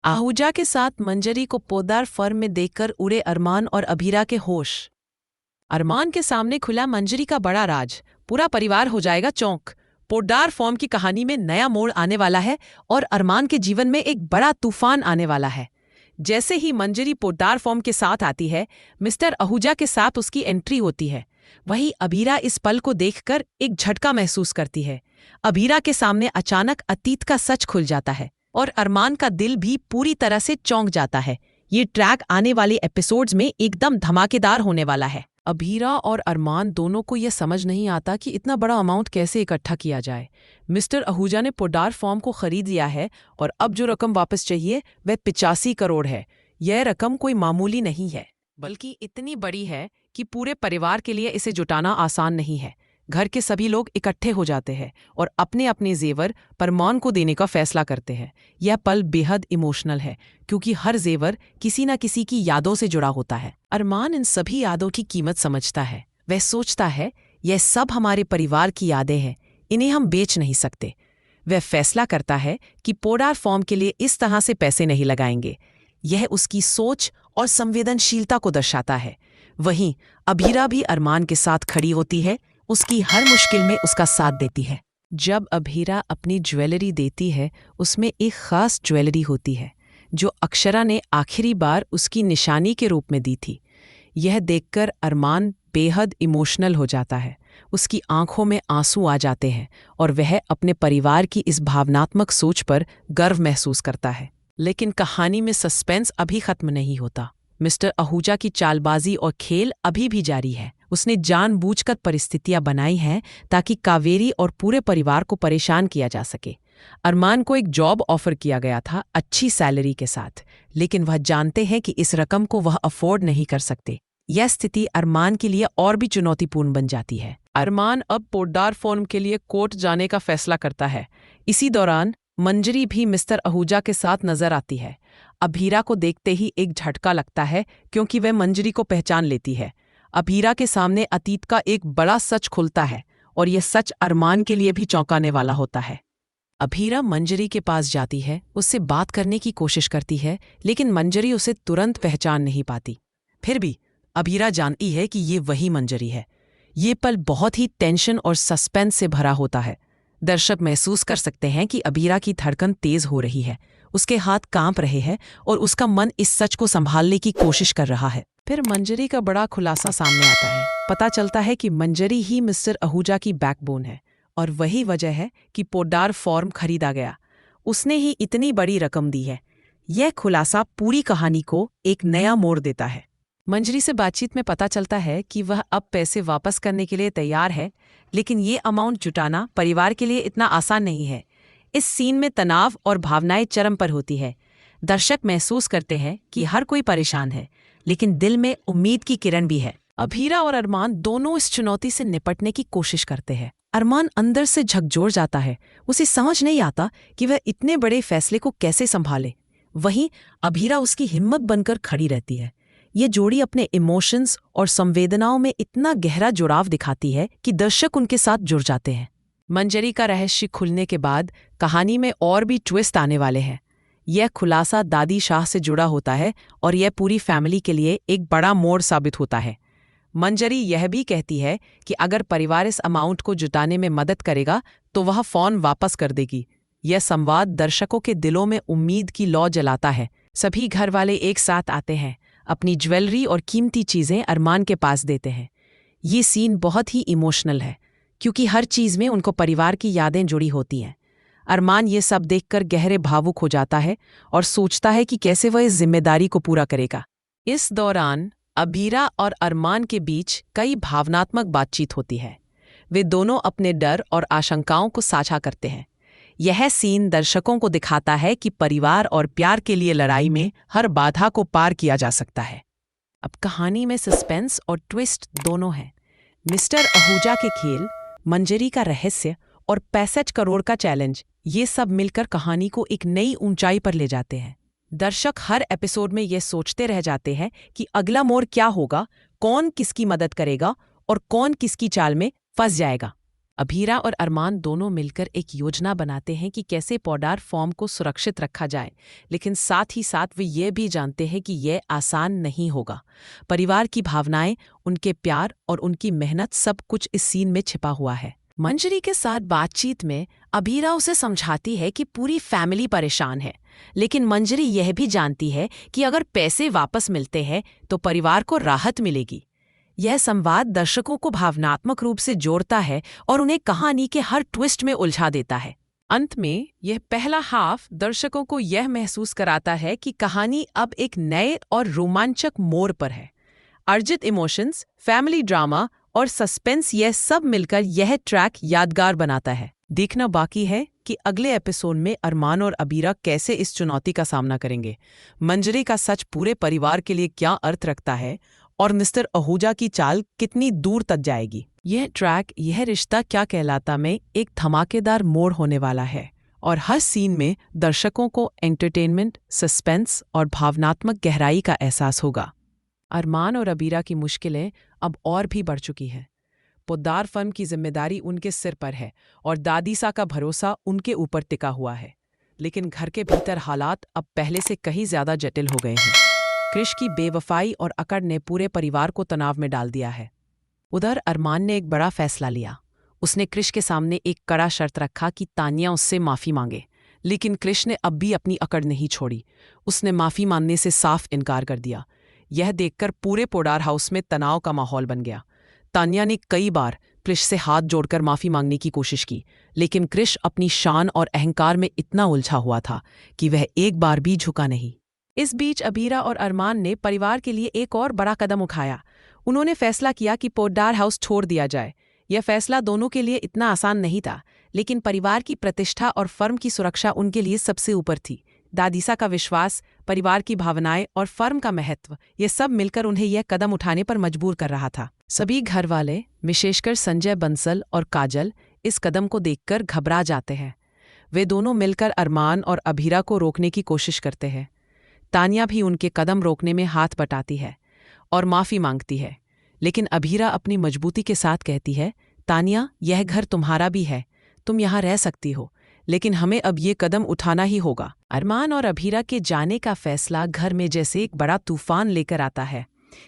आहूजा के साथ मंजरी को पोद्दार फर्म में देखकर उड़े अरमान और अभीरा के होश। अरमान के सामने खुला मंजरी का बड़ा राज, पूरा परिवार हो जाएगा चौंक। पोद्दार फॉर्म की कहानी में नया मोड़ आने वाला है और अरमान के जीवन में एक बड़ा तूफान आने वाला है। जैसे ही मंजरी पोद्दार फॉर्म के साथ आती है, मिस्टर आहूजा के साथ उसकी एंट्री होती है। वहीं अभीरा इस पल को देखकर एक झटका महसूस करती है। अभीरा के सामने अचानक अतीत का सच खुल जाता है और अरमान का दिल भी पूरी तरह से चौंक जाता है। ये ट्रैक आने वाले एपिसोड्स में एकदम धमाकेदार होने वाला है। अभीरा और अरमान दोनों को यह समझ नहीं आता कि इतना बड़ा अमाउंट कैसे इकट्ठा किया जाए। मिस्टर आहूजा ने पोद्दार फॉर्म को खरीद लिया है और अब जो रकम वापस चाहिए वह 85 करोड़ है। यह रकम कोई मामूली नहीं है, बल्कि इतनी बड़ी है कि पूरे परिवार के लिए इसे जुटाना आसान नहीं है। घर के सभी लोग इकट्ठे हो जाते हैं और अपने अपने जेवर अरमान को देने का फैसला करते हैं। यह पल बेहद इमोशनल है क्योंकि हर जेवर किसी न किसी की यादों से जुड़ा होता है। अरमान इन सभी यादों की कीमत समझता है। वह सोचता है, यह सब हमारे परिवार की यादें हैं, इन्हें हम बेच नहीं सकते। वह फैसला करता है कि पोद्दार फॉर्म के लिए इस तरह से पैसे नहीं लगाएंगे। यह उसकी सोच और संवेदनशीलता को दर्शाता है। वहीं अभीरा भी अरमान के साथ खड़ी होती है, उसकी हर मुश्किल में उसका साथ देती है। जब अभीरा अपनी ज्वेलरी देती है, उसमें एक खास ज्वेलरी होती है जो अक्षरा ने आखिरी बार उसकी निशानी के रूप में दी थी। यह देखकर अरमान बेहद इमोशनल हो जाता है। उसकी आंखों में आंसू आ जाते हैं और वह अपने परिवार की इस भावनात्मक सोच पर गर्व महसूस करता है। लेकिन कहानी में सस्पेंस अभी खत्म नहीं होता। मिस्टर आहूजा की चालबाजी और खेल अभी भी जारी है। उसने जानबूझकर परिस्थितियां बनाई हैं ताकि कावेरी और पूरे परिवार को परेशान किया जा सके। अरमान को एक जॉब ऑफर किया गया था अच्छी सैलरी के साथ, लेकिन वह जानते हैं कि इस रकम को वह अफोर्ड नहीं कर सकते। यह स्थिति अरमान के लिए और भी चुनौतीपूर्ण बन जाती है। अरमान अब पोद्दार फॉर्म के लिए कोर्ट जाने का फैसला करता है। इसी दौरान मंजरी भी मिस्टर आहूजा के साथ नजर आती है। अभीरा को देखते ही एक झटका लगता है क्योंकि वह मंजरी को पहचान लेती है। अभीरा के सामने अतीत का एक बड़ा सच खुलता है और यह सच अरमान के लिए भी चौंकाने वाला होता है। अभीरा मंजरी के पास जाती है, उससे बात करने की कोशिश करती है, लेकिन मंजरी उसे तुरंत पहचान नहीं पाती। फिर भी अभीरा जानती है कि ये वही मंजरी है। ये पल बहुत ही टेंशन और सस्पेंस से भरा होता है। दर्शक महसूस कर सकते हैं कि अभीरा की धड़कन तेज हो रही है, उसके हाथ कांप रहे हैं और उसका मन इस सच को संभालने की कोशिश कर रहा है। फिर मंजरी का बड़ा खुलासा सामने आता है। पता चलता है कि मंजरी ही मिस्टर आहूजा की बैकबोन है और वही वजह है कि पोद्दार फॉर्म खरीदा गया। उसने ही इतनी बड़ी रकम दी है। यह खुलासा पूरी कहानी को एक नया मोड़ देता है। मंजरी से बातचीत में पता चलता है कि वह अब पैसे वापस करने के लिए तैयार है, लेकिन ये अमाउंट जुटाना परिवार के लिए इतना आसान नहीं है। इस सीन में तनाव और भावनाएं चरम पर होती है। दर्शक महसूस करते हैं कि हर कोई परेशान है, लेकिन दिल में उम्मीद की किरण भी है। अभीरा और अरमान दोनों इस चुनौती से निपटने की कोशिश करते हैं। अरमान अंदर से झकझोर जाता है। उसे समझ नहीं आता कि वह इतने बड़े फैसले को कैसे संभाले। वहीं अभीरा उसकी हिम्मत बनकर खड़ी रहती है। ये जोड़ी अपने इमोशंस और संवेदनाओं में इतना गहरा जुड़ाव दिखाती है कि दर्शक उनके साथ जुड़ जाते हैं। मंजरी का रहस्य खुलने के बाद कहानी में और भी ट्विस्ट आने वाले हैं। यह खुलासा दादी शाह से जुड़ा होता है और यह पूरी फैमिली के लिए एक बड़ा मोड़ साबित होता है। मंजरी यह भी कहती है कि अगर परिवार इस अमाउंट को जुटाने में मदद करेगा तो वह फोन वापस कर देगी। यह संवाद दर्शकों के दिलों में उम्मीद की लौ जलाता है। सभी घर वाले एक साथ आते हैं, अपनी ज्वेलरी और कीमती चीजें अरमान के पास देते हैं। ये सीन बहुत ही इमोशनल है क्योंकि हर चीज में उनको परिवार की यादें जुड़ी होती हैं। अरमान ये सब देखकर गहरे भावुक हो जाता है और सोचता है कि कैसे वह इस जिम्मेदारी को पूरा करेगा। इस दौरान अभीरा और अरमान के बीच कई भावनात्मक बातचीत होती है। वे दोनों अपने डर और आशंकाओं को साझा करते हैं। यह सीन दर्शकों को दिखाता है कि परिवार और प्यार के लिए लड़ाई में हर बाधा को पार किया जा सकता है। अब कहानी में सस्पेंस और ट्विस्ट दोनों हैं। मिस्टर आहूजा के खेल, मंजरी का रहस्य और 65 करोड़ का चैलेंज, ये सब मिलकर कहानी को एक नई ऊंचाई पर ले जाते हैं। दर्शक हर एपिसोड में ये सोचते रह जाते हैं कि अगला मोड़ क्या होगा, कौन किसकी मदद करेगा और कौन किसकी चाल में फंस जाएगा। अभीरा और अरमान दोनों मिलकर एक योजना बनाते हैं कि कैसे पोडार फॉर्म को सुरक्षित रखा जाए, लेकिन साथ ही साथ वे ये भी जानते हैं कि यह आसान नहीं होगा। परिवार की भावनाएं, उनके प्यार और उनकी मेहनत, सब कुछ इस सीन में छिपा हुआ है। मंजरी के साथ बातचीत में अभीरा उसे समझाती है कि पूरी फैमिली परेशान है, लेकिन मंजरी यह भी जानती है कि अगर पैसे वापस मिलते हैं तो परिवार को राहत मिलेगी। यह संवाद दर्शकों को भावनात्मक रूप से जोड़ता है और उन्हें कहानी के हर ट्विस्ट में उलझा देता है। अंत में यह पहला हाफ दर्शकों को यह महसूस कराता है कि कहानी अब एक नए और रोमांचक मोड़ पर है। अर्जित इमोशंस, फैमिली ड्रामा और सस्पेंस, यह सब मिलकर यह ट्रैक यादगार बनाता है। देखना बाकी है कि अगले एपिसोड में अरमान और अबीरा कैसे इस चुनौती का सामना करेंगे। मंजरी का सच पूरे परिवार के लिए क्या अर्थ रखता है और मिस्टर आहूजा की चाल कितनी दूर तक जाएगी। यह ट्रैक यह रिश्ता क्या कहलाता में एक धमाकेदार मोड़ होने वाला है और हर सीन में दर्शकों को एंटरटेनमेंट, सस्पेंस और भावनात्मक गहराई का एहसास होगा। अरमान और अबीरा की मुश्किलें अब और भी बढ़ चुकी हैं। पोद्दार फर्म की जिम्मेदारी उनके सिर पर है और दादीसा का भरोसा उनके ऊपर टिका हुआ है, लेकिन घर के भीतर हालात अब पहले से कहीं ज्यादा जटिल हो गए हैं। क्रिश की बेवफाई और अकड़ ने पूरे परिवार को तनाव में डाल दिया है। उधर अरमान ने एक बड़ा फैसला लिया। उसने क्रिश के सामने एक कड़ा शर्त रखा कि तानिया उससे माफी मांगे, लेकिन क्रिश ने अब भी अपनी अकड़ नहीं छोड़ी। उसने माफी मांगने से साफ इनकार कर दिया। यह देखकर पूरे पोडार हाउस में तनाव का माहौल बन गया। तानिया ने कई बार क्रिश से हाथ जोड़कर माफी मांगने की कोशिश की, लेकिन क्रिश अपनी शान और अहंकार में इतना उलझा हुआ था कि वह एक बार भी झुका नहीं। इस बीच अबीरा और अरमान ने परिवार के लिए एक और बड़ा कदम उठाया। उन्होंने फैसला किया कि पोद्दार हाउस छोड़ दिया जाए। यह फैसला दोनों के लिए इतना आसान नहीं था, लेकिन परिवार की प्रतिष्ठा और फर्म की सुरक्षा उनके लिए सबसे ऊपर थी। दादीसा का विश्वास, परिवार की भावनाएं और फर्म का महत्व, ये सब मिलकर उन्हें यह कदम उठाने पर मजबूर कर रहा था। सभी घर वाले, विशेषकर संजय बंसल और काजल, इस कदम को देखकर घबरा जाते हैं। वे दोनों मिलकर अरमान और अबीरा को रोकने की कोशिश करते हैं। तानिया भी उनके कदम रोकने में हाथ बटाती है और माफी मांगती है, लेकिन अबीरा अपनी मजबूती के साथ कहती है, तानिया, यह घर तुम्हारा भी है, तुम यहाँ रह सकती हो, लेकिन हमें अब ये कदम उठाना ही होगा। अरमान और अबीरा के जाने का फैसला घर में जैसे एक बड़ा तूफान लेकर आता है।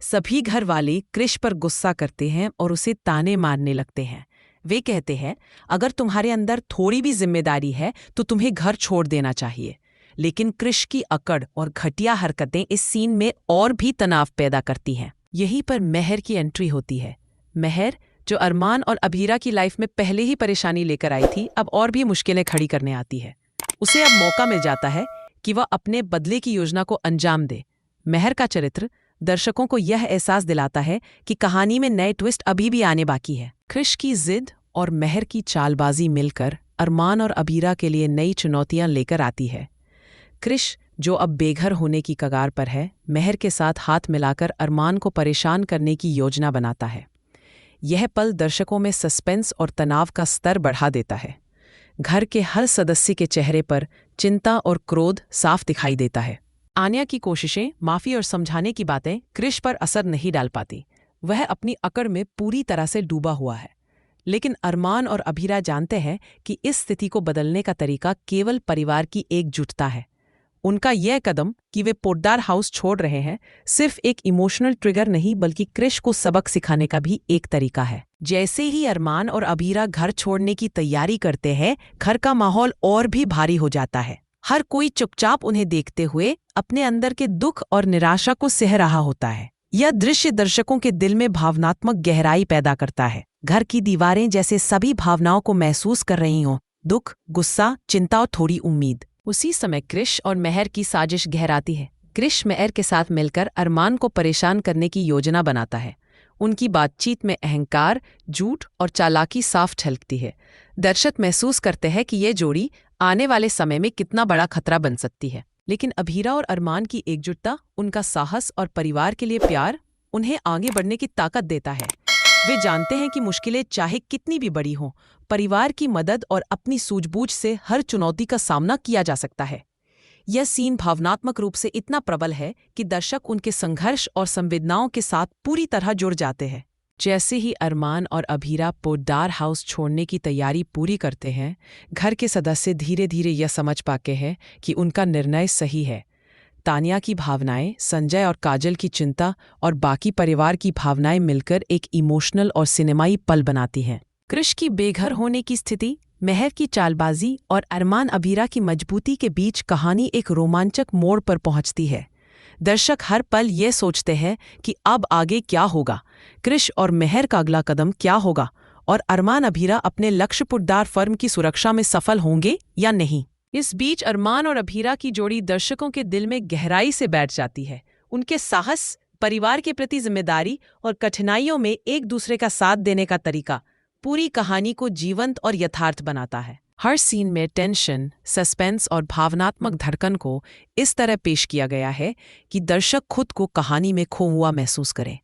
सभी घर वाले क्रिश पर गुस्सा करते हैं और उसे ताने मारने लगते हैं। वे कहते हैं, अगर तुम्हारे अंदर थोड़ी भी जिम्मेदारी है तो तुम्हें घर छोड़ देना चाहिए। लेकिन क्रिश की अकड़ और घटिया हरकतें इस सीन में और भी तनाव पैदा करती हैं। यहीं पर मेहर की एंट्री होती है। मेहर, जो अरमान और अबीरा की लाइफ में पहले ही परेशानी लेकर आई थी, अब और भी मुश्किलें खड़ी करने आती है। उसे अब मौका मिल जाता है कि वह अपने बदले की योजना को अंजाम दे। मेहर का चरित्र दर्शकों को यह एहसास दिलाता है कि कहानी में नए ट्विस्ट अभी भी आने बाकी है। क्रिश की जिद और मेहर की चालबाजी मिलकर अरमान और अबीरा के लिए नई चुनौतियां लेकर आती है। क्रिश, जो अब बेघर होने की कगार पर है, मेहर के साथ हाथ मिलाकर अरमान को परेशान करने की योजना बनाता है। यह पल दर्शकों में सस्पेंस और तनाव का स्तर बढ़ा देता है। घर के हर सदस्य के चेहरे पर चिंता और क्रोध साफ दिखाई देता है। आन्या की कोशिशें, माफी और समझाने की बातें क्रिश पर असर नहीं डाल पाती। वह अपनी अकड़ में पूरी तरह से डूबा हुआ है। लेकिन अरमान और अबीरा जानते हैं कि इस स्थिति को बदलने का तरीका केवल परिवार की एकजुटता है। उनका यह कदम कि वे पोद्दार हाउस छोड़ रहे हैं, सिर्फ एक इमोशनल ट्रिगर नहीं, बल्कि क्रिश को सबक सिखाने का भी एक तरीका है। जैसे ही अरमान और अबीरा घर छोड़ने की तैयारी करते हैं, घर का माहौल और भी भारी हो जाता है। हर कोई चुपचाप उन्हें देखते हुए अपने अंदर के दुख और निराशा को सह रहा होता है। यह दृश्य दर्शकों के दिल में भावनात्मक गहराई पैदा करता है। घर की दीवारें जैसे सभी भावनाओं को महसूस कर रही हों, दुख, गुस्सा, चिंता और थोड़ी उम्मीद। उसी समय क्रिश और मेहर की साजिश गहराती है। क्रिश मेहर के साथ मिलकर अरमान को परेशान करने की योजना बनाता है। उनकी बातचीत में अहंकार, झूठ और चालाकी साफ झलकती है। दर्शक महसूस करते हैं कि ये जोड़ी आने वाले समय में कितना बड़ा खतरा बन सकती है। लेकिन अबीरा और अरमान की एकजुटता, उनका साहस और परिवार के लिए प्यार उन्हें आगे बढ़ने की ताकत देता है। वे जानते हैं कि मुश्किलें चाहे कितनी भी बड़ी हों, परिवार की मदद और अपनी सूझबूझ से हर चुनौती का सामना किया जा सकता है। यह सीन भावनात्मक रूप से इतना प्रबल है कि दर्शक उनके संघर्ष और संवेदनाओं के साथ पूरी तरह जुड़ जाते हैं। जैसे ही अरमान और अभीरा पोद्दार हाउस छोड़ने की तैयारी पूरी करते हैं, घर के सदस्य धीरे धीरे यह समझ पाते हैं कि उनका निर्णय सही है। तानिया की भावनाएं, संजय और काजल की चिंता और बाकी परिवार की भावनाएं मिलकर एक इमोशनल और सिनेमाई पल बनाती हैं। कृष की बेघर होने की स्थिति, मेहर की चालबाजी और अरमान अभीरा की मजबूती के बीच कहानी एक रोमांचक मोड़ पर पहुंचती है। दर्शक हर पल ये सोचते हैं कि अब आगे क्या होगा, कृष और मेहर का अगला कदम क्या होगा और अरमान अभीरा अपने लक्ष्य पोद्दार फर्म की सुरक्षा में सफल होंगे या नहीं। इस बीच अरमान और अभीरा की जोड़ी दर्शकों के दिल में गहराई से बैठ जाती है। उनके साहस, परिवार के प्रति जिम्मेदारी और कठिनाइयों में एक दूसरे का साथ देने का तरीका पूरी कहानी को जीवंत और यथार्थ बनाता है। हर सीन में टेंशन, सस्पेंस और भावनात्मक धड़कन को इस तरह पेश किया गया है कि दर्शक खुद को कहानी में खो हुआ महसूस करें।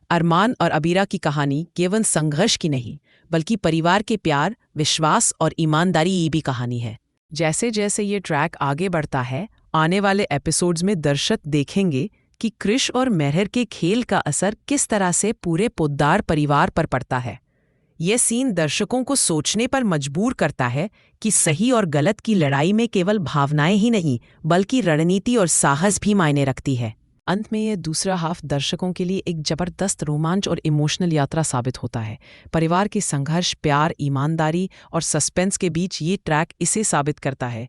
अरमान और अभीरा की कहानी केवल संघर्ष की नहीं, बल्कि परिवार के प्यार, विश्वास और ईमानदारी की भी कहानी है। जैसे जैसे ये ट्रैक आगे बढ़ता है, आने वाले एपिसोड्स में दर्शक देखेंगे कि कृष और मेहर के खेल का असर किस तरह से पूरे पोद्दार परिवार पर पड़ता है। यह सीन दर्शकों को सोचने पर मजबूर करता है कि सही और गलत की लड़ाई में केवल भावनाएं ही नहीं, बल्कि रणनीति और साहस भी मायने रखती है। अंत में यह दूसरा हाफ दर्शकों के लिए एक जबरदस्त रोमांच और इमोशनल यात्रा साबित होता है। परिवार के संघर्ष, प्यार, ईमानदारी और सस्पेंस के बीच ये ट्रैक इसे साबित करता है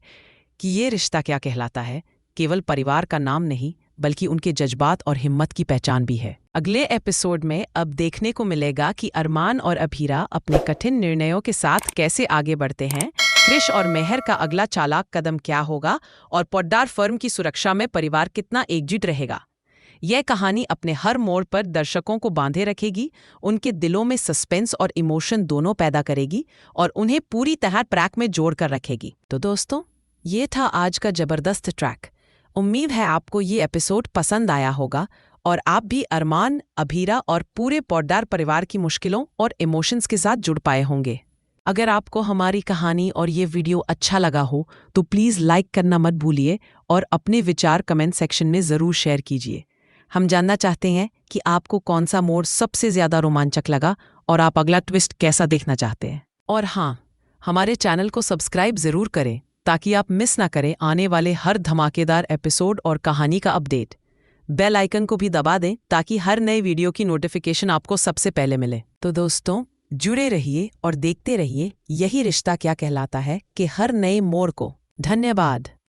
कि ये रिश्ता क्या कहलाता है, केवल परिवार का नाम नहीं, बल्कि उनके जज्बात और हिम्मत की पहचान भी है। अगले एपिसोड में अब देखने को मिलेगा कि अरमान और अभीरा अपने कठिन निर्णयों के साथ कैसे आगे बढ़ते हैं, कृष और मेहर का अगला चालाक कदम क्या होगा और पोद्दार फर्म की सुरक्षा में परिवार कितना एकजुट रहेगा। यह कहानी अपने हर मोड़ पर दर्शकों को बांधे रखेगी, उनके दिलों में सस्पेंस और इमोशन दोनों पैदा करेगी और उन्हें पूरी तरह ट्रैक में जोड़ कर रखेगी। तो दोस्तों, ये था आज का जबरदस्त ट्रैक। उम्मीद है आपको ये एपिसोड पसंद आया होगा और आप भी अरमान, अभीरा और पूरे पोद्दार परिवार की मुश्किलों और इमोशंस के साथ जुड़ पाए होंगे। अगर आपको हमारी कहानी और ये वीडियो अच्छा लगा हो तो प्लीज़ लाइक करना मत भूलिए और अपने विचार कमेंट सेक्शन में ज़रूर शेयर कीजिए। हम जानना चाहते हैं कि आपको कौन सा मोड़ सबसे ज़्यादा रोमांचक लगा और आप अगला ट्विस्ट कैसा देखना चाहते हैं। और हाँ, हमारे चैनल को सब्सक्राइब ज़रूर करें ताकि आप मिस ना करें आने वाले हर धमाकेदार एपिसोड और कहानी का अपडेट। बेल आइकन को भी दबा दें ताकि हर नए वीडियो की नोटिफिकेशन आपको सबसे पहले मिले। तो दोस्तों, जुड़े रहिए और देखते रहिए यही रिश्ता क्या कहलाता है कि हर नए मोड़ को। धन्यवाद।